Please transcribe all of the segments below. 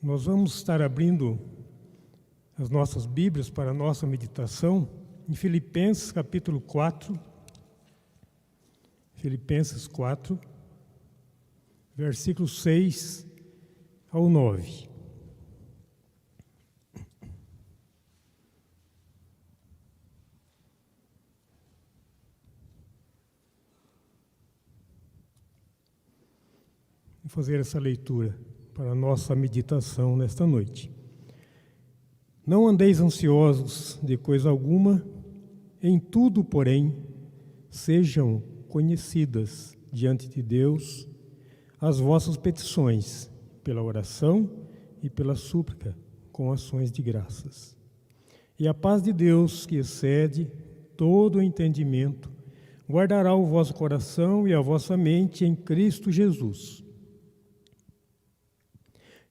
Nós vamos estar abrindo as nossas Bíblias para a nossa meditação em Filipenses capítulo 4. Filipenses 4, versículos 6 ao 9. Vou fazer essa leitura para a nossa meditação nesta noite. Não andeis ansiosos de coisa alguma, em tudo, porém, sejam conhecidas diante de Deus as vossas petições, pela oração e pela súplica, com ações de graças. E a paz de Deus, que excede todo o entendimento, guardará o vosso coração e a vossa mente em Cristo Jesus.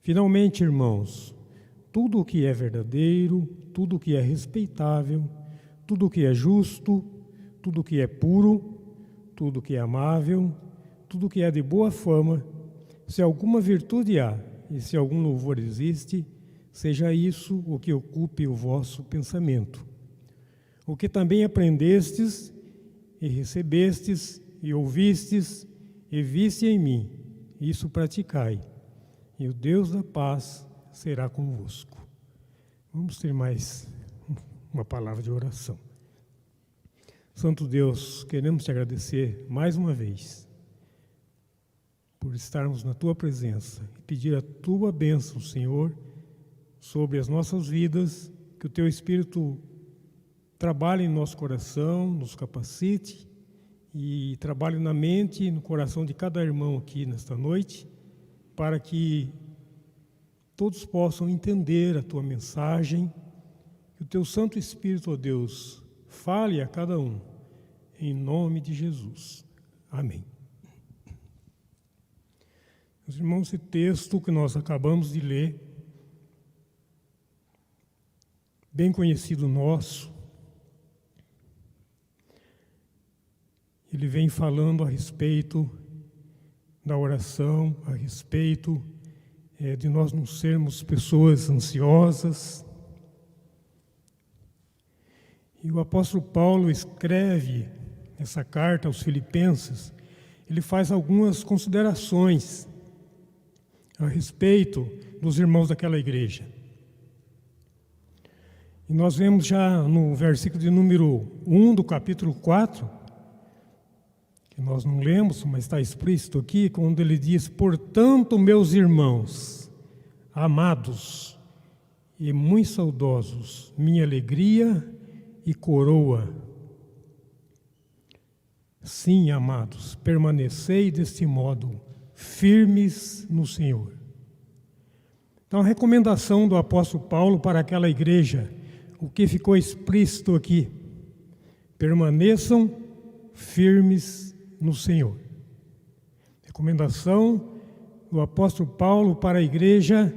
Finalmente, irmãos, tudo o que é verdadeiro, tudo o que é respeitável, tudo o que é justo, tudo o que é puro, tudo o que é amável, tudo o que é de boa fama, se alguma virtude há e se algum louvor existe, seja isso o que ocupe o vosso pensamento. O que também aprendestes e recebestes e ouvistes e viste em mim, isso praticai, e o Deus da paz será convosco. Vamos ter mais uma palavra de oração. Santo Deus, queremos te agradecer mais uma vez por estarmos na tua presença e pedir a tua bênção, Senhor, sobre as nossas vidas, que o teu Espírito trabalhe em nosso coração, nos capacite e trabalhe na mente e no coração de cada irmão aqui nesta noite, para que todos possam entender a tua mensagem, que o teu Santo Espírito, ó Deus, fale a cada um, em nome de Jesus. Amém. Meus irmãos, esse texto que nós acabamos de ler, bem conhecido nosso, ele vem falando a respeito da oração, a respeito de nós não sermos pessoas ansiosas. E o apóstolo Paulo escreve essa carta aos Filipenses, ele faz algumas considerações a respeito dos irmãos daquela igreja. E nós vemos já no versículo de número 1 do capítulo 4, que nós não lemos, mas está explícito aqui, quando ele diz: portanto, meus irmãos, amados e muito saudosos, minha alegria e coroa. Sim, amados, permanecei deste modo, firmes no Senhor. Então, a recomendação do apóstolo Paulo para aquela igreja, o que ficou explícito aqui: permaneçam firmes no Senhor. Recomendação do apóstolo Paulo para a igreja,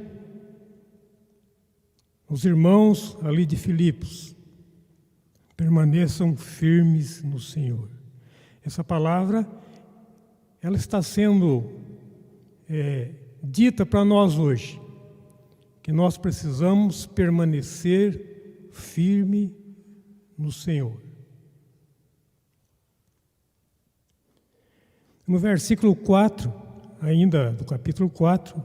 os irmãos ali de Filipos: permaneçam firmes no Senhor. Essa palavra, ela está sendo dita para nós hoje, que nós precisamos permanecer firme no Senhor. No versículo 4, ainda do capítulo 4,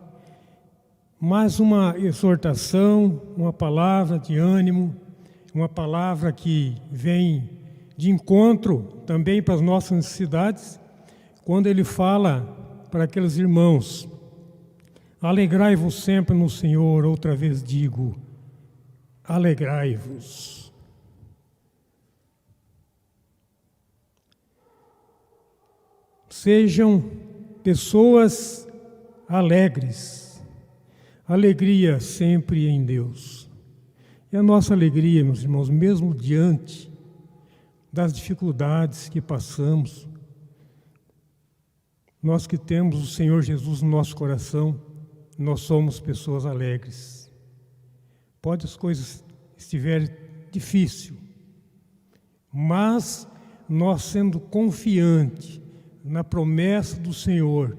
mais uma exortação, uma palavra de ânimo, uma palavra que vem de encontro também para as nossas necessidades, quando ele fala para aqueles irmãos: alegrai-vos sempre no Senhor, outra vez digo, alegrai-vos. Sejam pessoas alegres, alegria sempre em Deus. E a nossa alegria, meus irmãos, mesmo diante das dificuldades que passamos, nós que temos o Senhor Jesus no nosso coração, nós somos pessoas alegres. Pode as coisas estiverem difíceis, mas nós sendo confiantes na promessa do Senhor,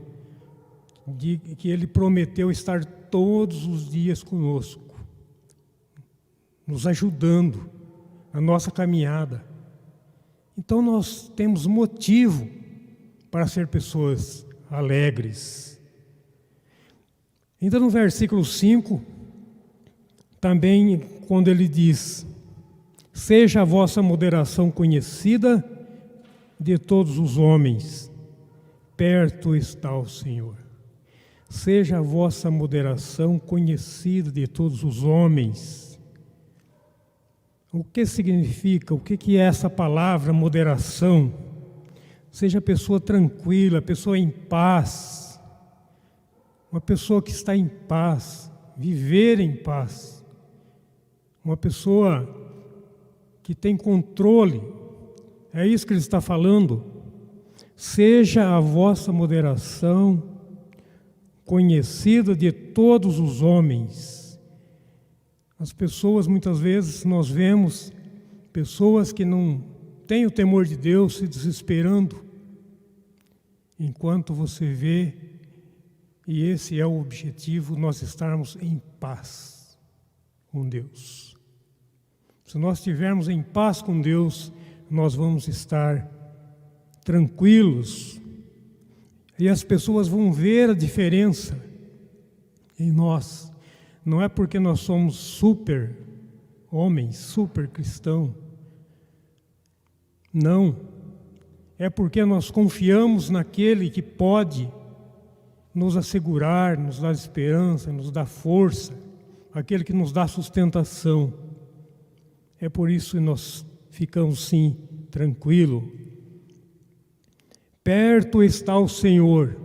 de que Ele prometeu estar todos os dias conosco, nos ajudando na nossa caminhada. Então nós temos motivo para ser pessoas alegres. Ainda no versículo 5, também quando ele diz: seja a vossa moderação conhecida de todos os homens, perto está o Senhor. Seja a vossa moderação conhecida de todos os homens. O que significa? O que é essa palavra moderação? Seja pessoa tranquila, pessoa em paz. Uma pessoa que está em paz, viver em paz. Uma pessoa que tem controle. É isso que ele está falando. Seja a vossa moderação conhecida de todos os homens. As pessoas, muitas vezes, nós vemos pessoas que não têm o temor de Deus se desesperando, enquanto você vê, e esse é o objetivo, nós estarmos em paz com Deus. Se nós estivermos em paz com Deus, nós vamos estar tranquilos. E as pessoas vão ver a diferença em nós. Não é porque nós somos super homens, super cristãos. Não. É porque nós confiamos naquele que pode nos assegurar, nos dar esperança, nos dar força, aquele que nos dá sustentação. É por isso que nós ficamos, sim, tranquilos. Perto está o Senhor.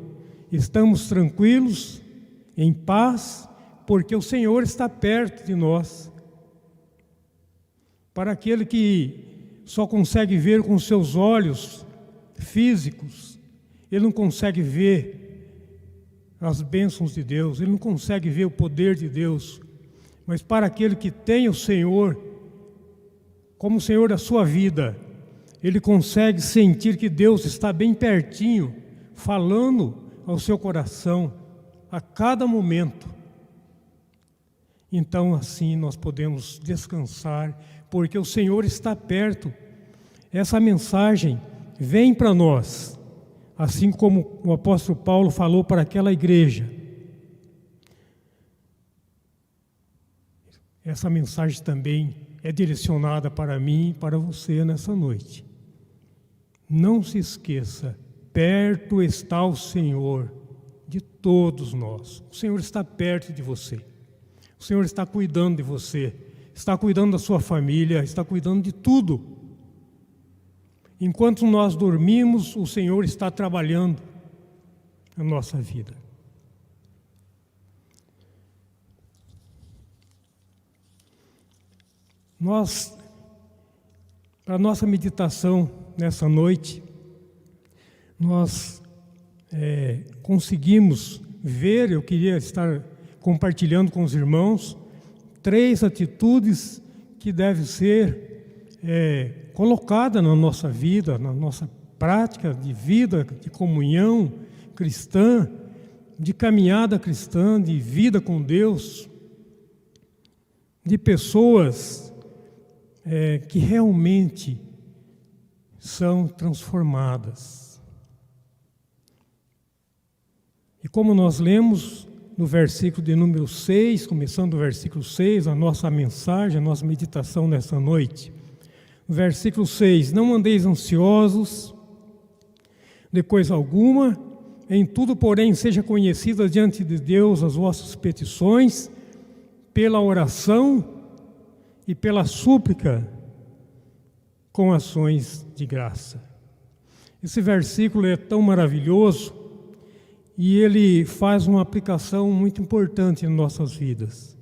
Estamos tranquilos, em paz, porque o Senhor está perto de nós. Para aquele que só consegue ver com seus olhos físicos, ele não consegue ver as bênçãos de Deus, ele não consegue ver o poder de Deus. Mas para aquele que tem o Senhor como o Senhor da sua vida, ele consegue sentir que Deus está bem pertinho, falando ao seu coração a cada momento. Então, assim, nós podemos descansar, porque o Senhor está perto. Essa mensagem vem para nós, assim como o apóstolo Paulo falou para aquela igreja. Essa mensagem também é direcionada para mim e para você nessa noite. Não se esqueça, perto está o Senhor de todos nós. O Senhor está perto de você. O Senhor está cuidando de você. Está cuidando da sua família, está cuidando de tudo. Enquanto nós dormimos, o Senhor está trabalhando na nossa vida. Para a nossa meditação nessa noite, nós conseguimos ver, eu queria estar compartilhando com os irmãos, 3 atitudes que devem ser colocadas na nossa vida, na nossa prática de vida, de comunhão cristã, de caminhada cristã, de vida com Deus, de pessoas que realmente são transformadas. E como nós lemos no versículo de número 6, começando do versículo 6, a nossa mensagem, a nossa meditação nessa noite. No versículo 6, não andeis ansiosos de coisa alguma, em tudo, porém, seja conhecida diante de Deus as vossas petições, pela oração e pela súplica, com ações de graça. Esse versículo é tão maravilhoso e ele faz uma aplicação muito importante em nossas vidas.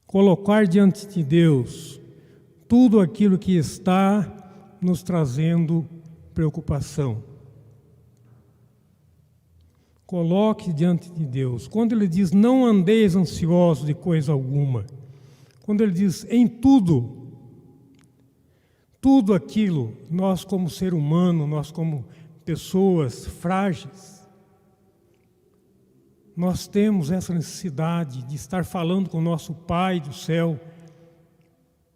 Colocar diante de Deus tudo aquilo que está nos trazendo preocupação. Coloque diante de Deus. Quando ele diz, não andeis ansiosos de coisa alguma. Quando ele diz, em tudo, tudo aquilo, nós como ser humano, nós como pessoas frágeis, nós temos essa necessidade de estar falando com o nosso Pai do céu,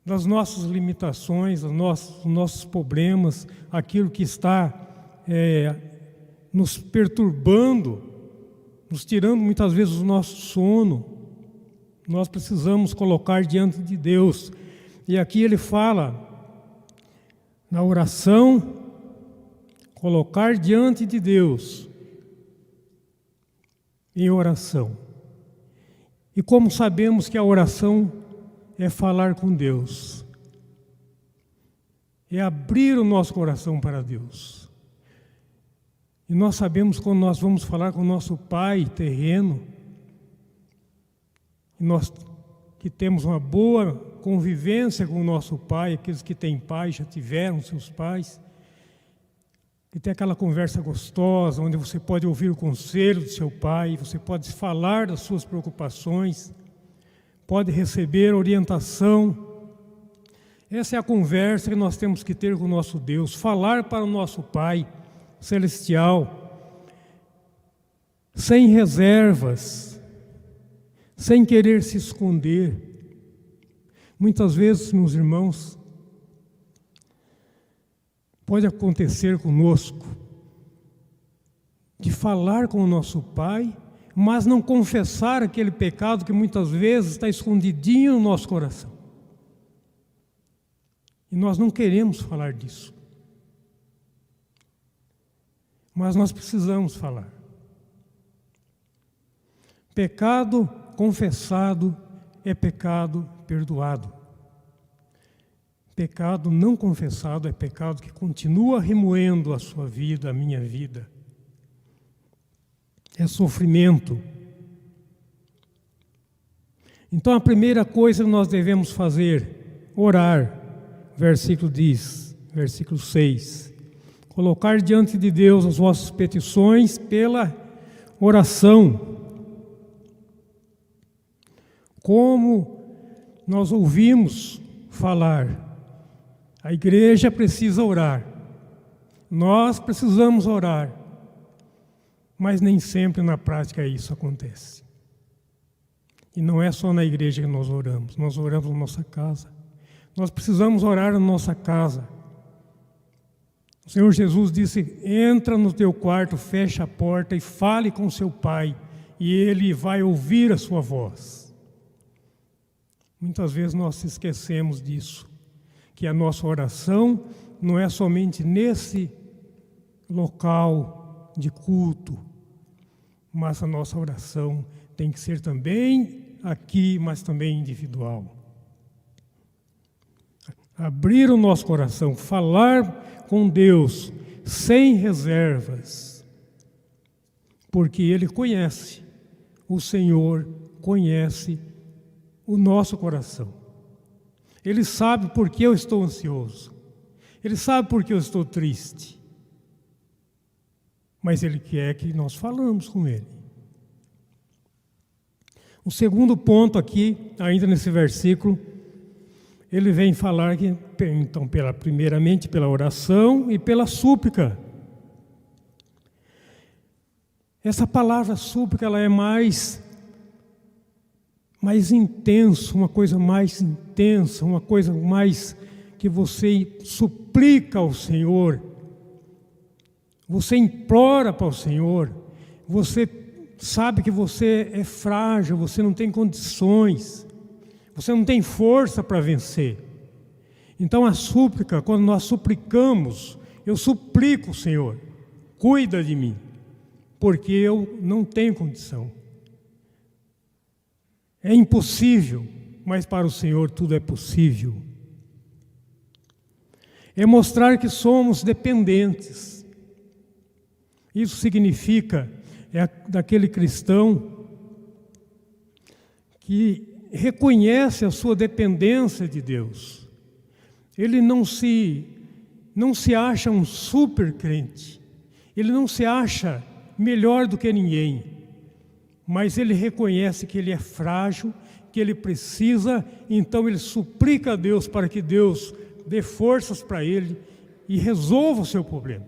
das nossas limitações, dos nossos problemas, aquilo que está nos perturbando, nos tirando muitas vezes o nosso sono. Nós precisamos colocar diante de Deus. E aqui ele fala, na oração, colocar diante de Deus, em oração. E como sabemos que a oração é falar com Deus, é abrir o nosso coração para Deus. E nós sabemos quando nós vamos falar com o nosso Pai terreno, e nós que temos uma boa convivência com o nosso Pai, aqueles que têm pai, já tiveram seus pais, que tem aquela conversa gostosa, onde você pode ouvir o conselho do seu pai, você pode falar das suas preocupações, pode receber orientação. Essa é a conversa que nós temos que ter com o nosso Deus, falar para o nosso Pai celestial, sem reservas, sem querer se esconder. Muitas vezes, meus irmãos, pode acontecer conosco de falar com o nosso Pai, mas não confessar aquele pecado que muitas vezes está escondidinho no nosso coração. E nós não queremos falar disso. Mas nós precisamos falar. Pecado confessado é pecado perdoado. Pecado não confessado é pecado que continua remoendo a sua vida, a minha vida. É sofrimento. Então a primeira coisa que nós devemos fazer, orar. Versículo 6. Colocar diante de Deus as vossas petições pela oração. Como nós ouvimos falar, a igreja precisa orar, nós precisamos orar, mas nem sempre na prática isso acontece. E não é só na igreja que nós oramos na nossa casa. Nós precisamos orar na nossa casa. O Senhor Jesus disse, entra no teu quarto, fecha a porta e fale com seu Pai, e Ele vai ouvir a sua voz. Muitas vezes nós esquecemos disso, que a nossa oração não é somente nesse local de culto, mas a nossa oração tem que ser também aqui, mas também individual. Abrir o nosso coração, falar com Deus sem reservas, porque Ele conhece, o Senhor conhece o nosso coração. Ele sabe por que eu estou ansioso, Ele sabe por que eu estou triste, mas Ele quer que nós falamos com Ele. O segundo ponto aqui, ainda nesse versículo, ele vem falar que, então, primeiramente pela oração e pela súplica. Essa palavra súplica, ela é mais intenso, uma coisa mais intensa, uma coisa mais que você suplica ao Senhor, você implora para o Senhor, você sabe que você é frágil, você não tem condições, você não tem força para vencer. Então a súplica, quando nós suplicamos, eu suplico, Senhor, cuida de mim, porque eu não tenho condição. É impossível, mas para o Senhor tudo é possível. É mostrar que somos dependentes. Isso significa, daquele cristão que reconhece a sua dependência de Deus. Ele não se acha um super crente. Ele não se acha melhor do que ninguém. Mas ele reconhece que ele é frágil, que ele precisa, então ele suplica a Deus para que Deus dê forças para ele e resolva o seu problema.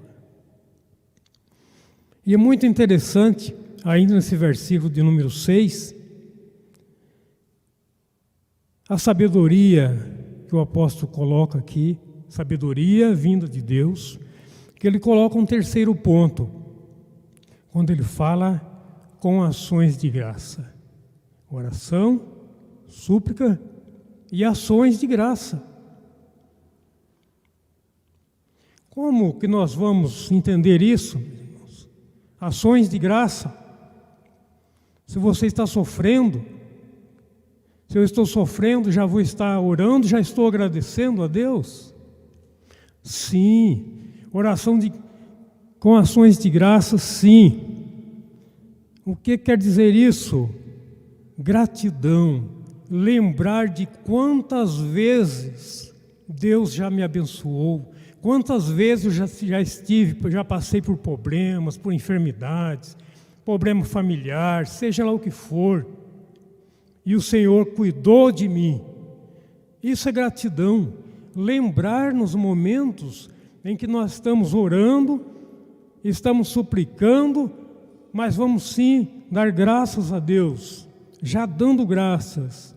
E é muito interessante ainda nesse versículo de número 6, a sabedoria que o apóstolo coloca aqui, sabedoria vinda de Deus, que ele coloca um terceiro ponto, quando ele fala com ações de graça. Oração, súplica e ações de graça. Como que nós vamos entender isso, irmãos? Ações de graça. Se você está sofrendo, se eu estou sofrendo, já vou estar orando, já estou agradecendo a Deus? Sim. Oração com ações de graça, sim. O que quer dizer isso? Gratidão. Lembrar de quantas vezes Deus já me abençoou, quantas vezes eu já passei por problemas, por enfermidades, problema familiar, seja lá o que for, e o Senhor cuidou de mim. Isso é gratidão. Lembrar nos momentos em que nós estamos orando, estamos suplicando, mas vamos sim dar graças a Deus, já dando graças,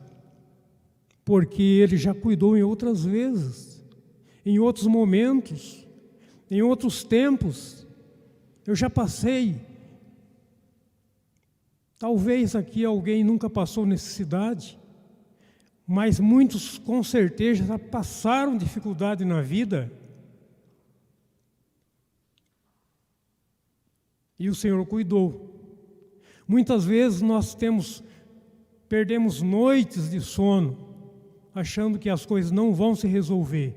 porque Ele já cuidou em outras vezes, em outros momentos, em outros tempos. Eu já passei. Talvez aqui alguém nunca passou necessidade, mas muitos com certeza já passaram dificuldade na vida. E o Senhor cuidou. Muitas vezes nós perdemos noites de sono, achando que as coisas não vão se resolver.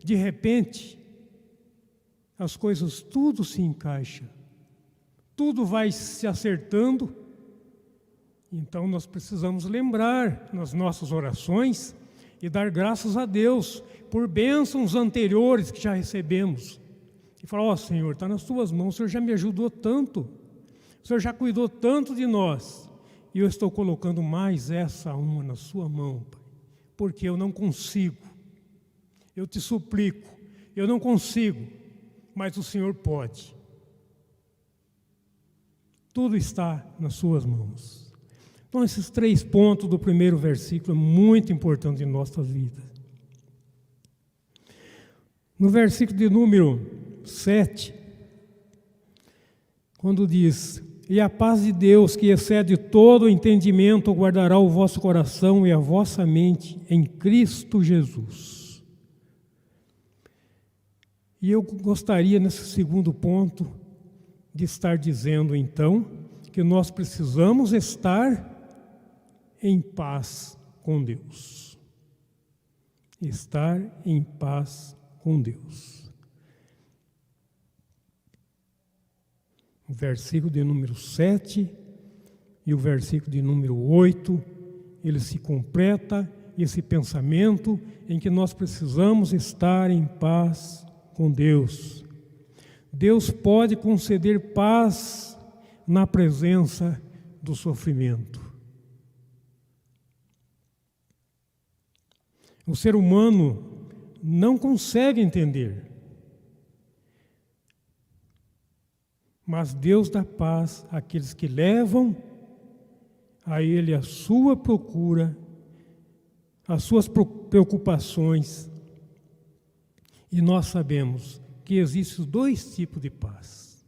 De repente, as coisas tudo se encaixa, tudo vai se acertando. Então nós precisamos lembrar nas nossas orações e dar graças a Deus por bênçãos anteriores que já recebemos. E falar, ó Senhor, está nas tuas mãos, o Senhor já me ajudou tanto, o Senhor já cuidou tanto de nós, e eu estou colocando mais essa uma na sua mão, Pai, porque eu não consigo, eu te suplico, eu não consigo, mas o Senhor pode. Tudo está nas suas mãos. Então esses 3 pontos do primeiro versículo é muito importante em nossas vidas. No versículo de número 7, quando diz: e a paz de Deus, que excede todo o entendimento, guardará o vosso coração e a vossa mente em Cristo Jesus. E eu gostaria, nesse segundo ponto, de estar dizendo, então, que nós precisamos estar em paz com Deus. Estar em paz com Deus. O versículo de número 7 e o versículo de número 8, ele se completa esse pensamento em que nós precisamos estar em paz com Deus. Deus pode conceder paz na presença do sofrimento. O ser humano não consegue entender. Mas Deus dá paz àqueles que levam a Ele a sua procura, as suas preocupações. E nós sabemos que existem 2 tipos de paz.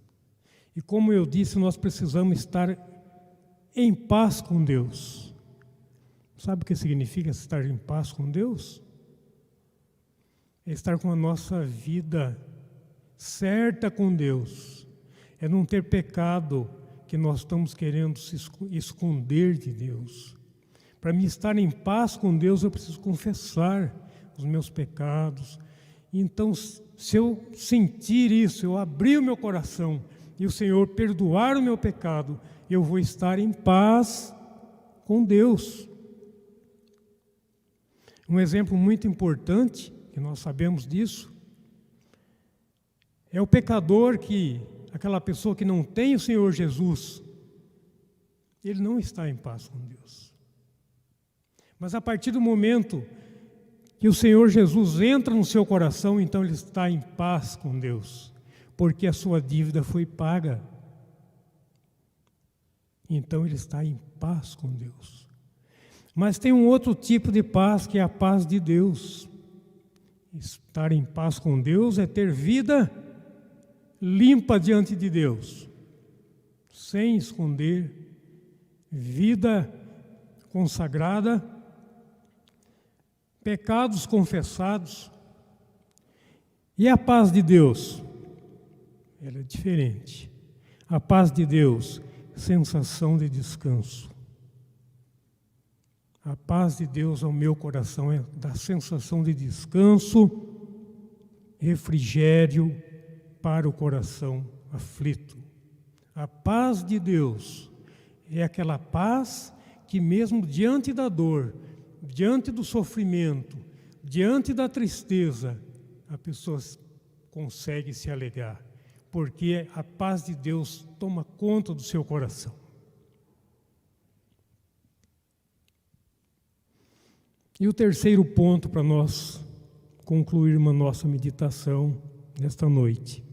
E como eu disse, nós precisamos estar em paz com Deus. Sabe o que significa estar em paz com Deus? É estar com a nossa vida certa com Deus. É não ter pecado que nós estamos querendo se esconder de Deus. Para mim estar em paz com Deus, eu preciso confessar os meus pecados. Então, se eu sentir isso, eu abrir o meu coração e o Senhor perdoar o meu pecado, eu vou estar em paz com Deus. Um exemplo muito importante, que nós sabemos disso, é o pecador aquela pessoa que não tem o Senhor Jesus, ele não está em paz com Deus. Mas a partir do momento que o Senhor Jesus entra no seu coração, então ele está em paz com Deus, porque a sua dívida foi paga. então ele está em paz com Deus. Mas tem um outro tipo de paz, que é a paz de Deus. Estar em paz com Deus é ter vida limpa diante de Deus, sem esconder, vida consagrada, pecados confessados. E a paz de Deus? Ela é diferente. A paz de Deus, sensação de descanso. A paz de Deus ao meu coração é da sensação de descanso, refrigério para o coração aflito. A paz de Deus é aquela paz que mesmo diante da dor, diante do sofrimento, diante da tristeza, a pessoa consegue se alegrar, porque a paz de Deus toma conta do seu coração. E o terceiro ponto para nós concluirmos a nossa meditação nesta noite.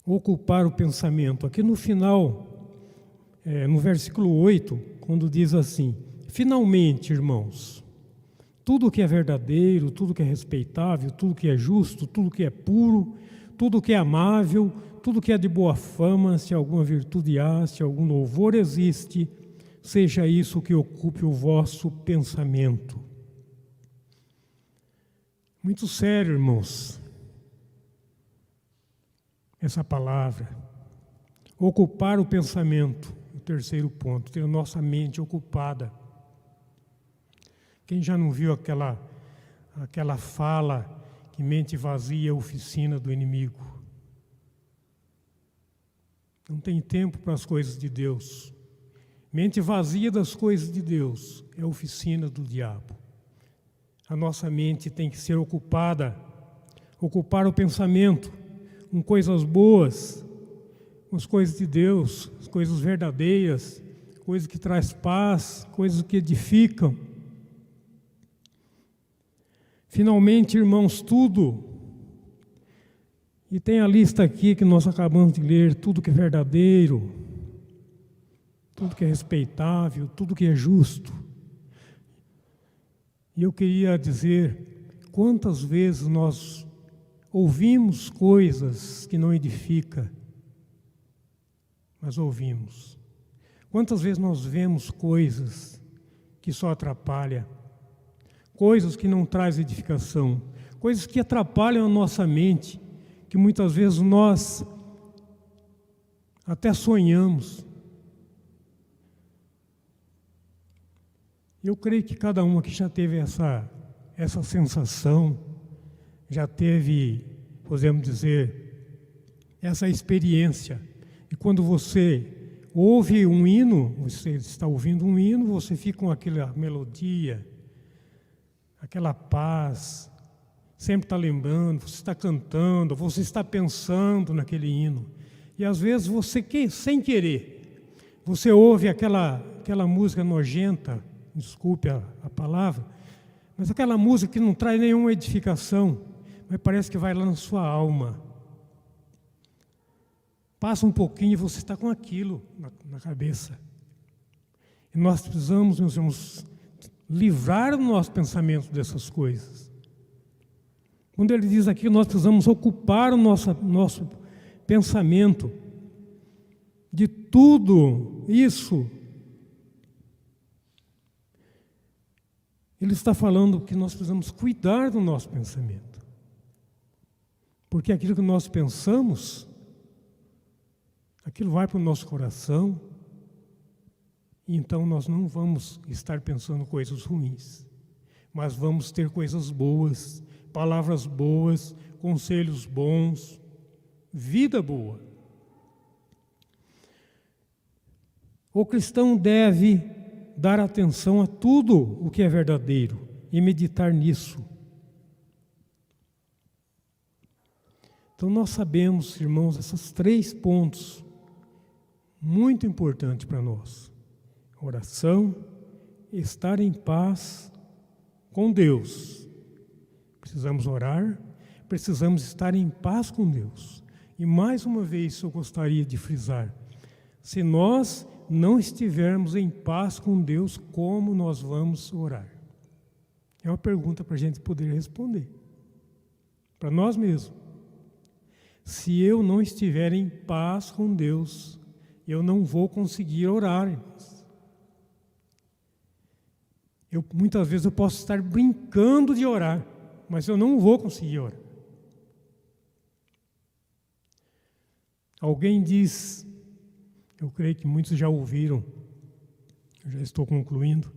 Ocupar o pensamento. Aqui no final, no versículo 8, quando diz assim: finalmente, irmãos, tudo que é verdadeiro, tudo que é respeitável, tudo que é justo, tudo que é puro, tudo que é amável, tudo que é de boa fama, se alguma virtude há, se algum louvor existe, seja isso que ocupe o vosso pensamento. Muito sério, irmãos, essa palavra. Ocupar o pensamento, o terceiro ponto, ter a nossa mente ocupada. Quem já não viu aquela fala que mente vazia é a oficina do inimigo? Não tem tempo para as coisas de Deus. Mente vazia das coisas de Deus é a oficina do diabo. A nossa mente tem que ser ocupada, ocupar o pensamento com coisas boas, com as coisas de Deus, as coisas verdadeiras, coisas que traz paz, coisas que edificam. Finalmente, irmãos, tudo, e tem a lista aqui que nós acabamos de ler, tudo que é verdadeiro, tudo que é respeitável, tudo que é justo. E eu queria dizer, quantas vezes nós ouvimos coisas que não edificam, mas ouvimos. Quantas vezes nós vemos coisas que só atrapalham, coisas que não trazem edificação, coisas que atrapalham a nossa mente, que muitas vezes nós até sonhamos. Eu creio que cada um aqui já teve essa sensação, já teve, podemos dizer, essa experiência. E quando você ouve um hino, você está ouvindo um hino, você fica com aquela melodia, aquela paz, sempre está lembrando, você está cantando, você está pensando naquele hino. E às vezes você, sem querer, você ouve aquela música nojenta, desculpe a palavra, mas aquela música que não traz nenhuma edificação, mas parece que vai lá na sua alma. Passa um pouquinho e você está com aquilo na cabeça. E nós precisamos, meus irmãos, livrar o nosso pensamento dessas coisas. Quando ele diz aqui que nós precisamos ocupar o nosso pensamento de tudo isso, ele está falando que nós precisamos cuidar do nosso pensamento. Porque aquilo que nós pensamos, aquilo vai para o nosso coração, e então nós não vamos estar pensando coisas ruins, mas vamos ter coisas boas, palavras boas, conselhos bons, vida boa. O cristão deve dar atenção a tudo o que é verdadeiro e meditar nisso. Então nós sabemos, irmãos, esses 3 pontos muito importantes para nós: oração, estar em paz com Deus. Precisamos orar, precisamos estar em paz com Deus. E mais uma vez eu gostaria de frisar: se nós não estivermos em paz com Deus, como nós vamos orar? É uma pergunta para a gente poder responder, para nós mesmos. Se eu não estiver em paz com Deus, eu não vou conseguir orar, irmãos. Muitas vezes eu posso estar brincando de orar, mas eu não vou conseguir orar. Alguém diz, eu creio que muitos já ouviram, eu já estou concluindo,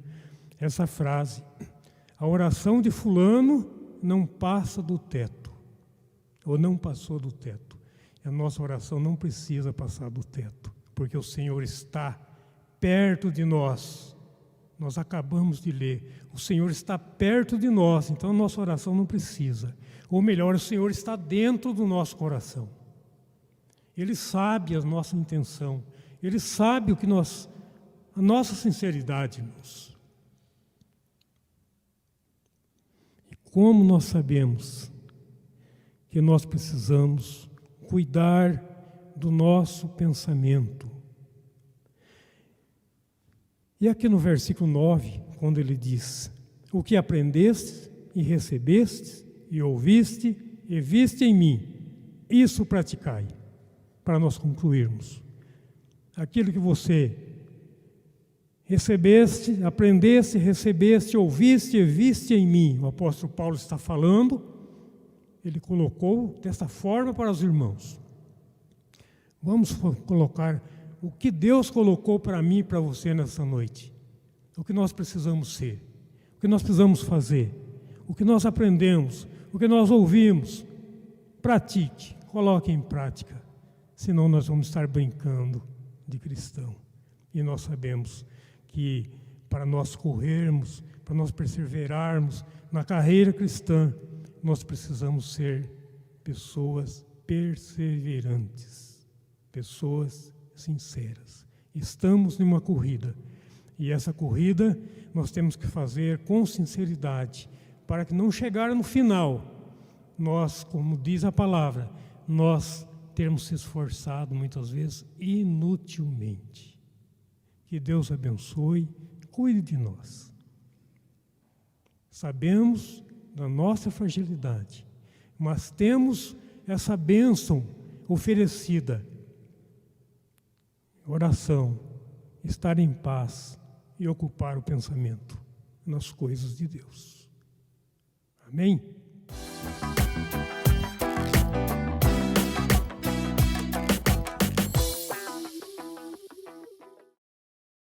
essa frase: a oração de fulano não passa do teto, ou não passou do teto. E a nossa oração não precisa passar do teto, porque o Senhor está perto de nós. Nós acabamos de ler, o Senhor está perto de nós, então a nossa oração não precisa. Ou melhor, o Senhor está dentro do nosso coração. Ele sabe a nossa intenção, Ele sabe o que a nossa sinceridade, irmãos. E como nós sabemos que nós precisamos cuidar do nosso pensamento. E aqui no versículo 9, quando ele diz: o que aprendeste e recebeste e ouviste e viste em mim, isso praticai. Para nós concluirmos, aquilo que você recebeste, aprendeste, recebeste, ouviste e viste em mim, o apóstolo Paulo está falando, ele colocou desta forma para os irmãos. Vamos colocar o que Deus colocou para mim e para você nessa noite, o que nós precisamos ser, o que nós precisamos fazer, o que nós aprendemos, o que nós ouvimos. Pratique, coloque em prática. Senão nós vamos estar brincando de cristão. E nós sabemos que para nós corrermos, para nós perseverarmos na carreira cristã, nós precisamos ser pessoas perseverantes, pessoas sinceras. Estamos numa corrida, e essa corrida nós temos que fazer com sinceridade, para que não chegar no final, nós, como diz a palavra, nós termos se esforçado muitas vezes inutilmente. Que Deus abençoe, cuide de nós. Sabemos da nossa fragilidade, mas temos essa bênção oferecida: oração, estar em paz e ocupar o pensamento nas coisas de Deus. Amém?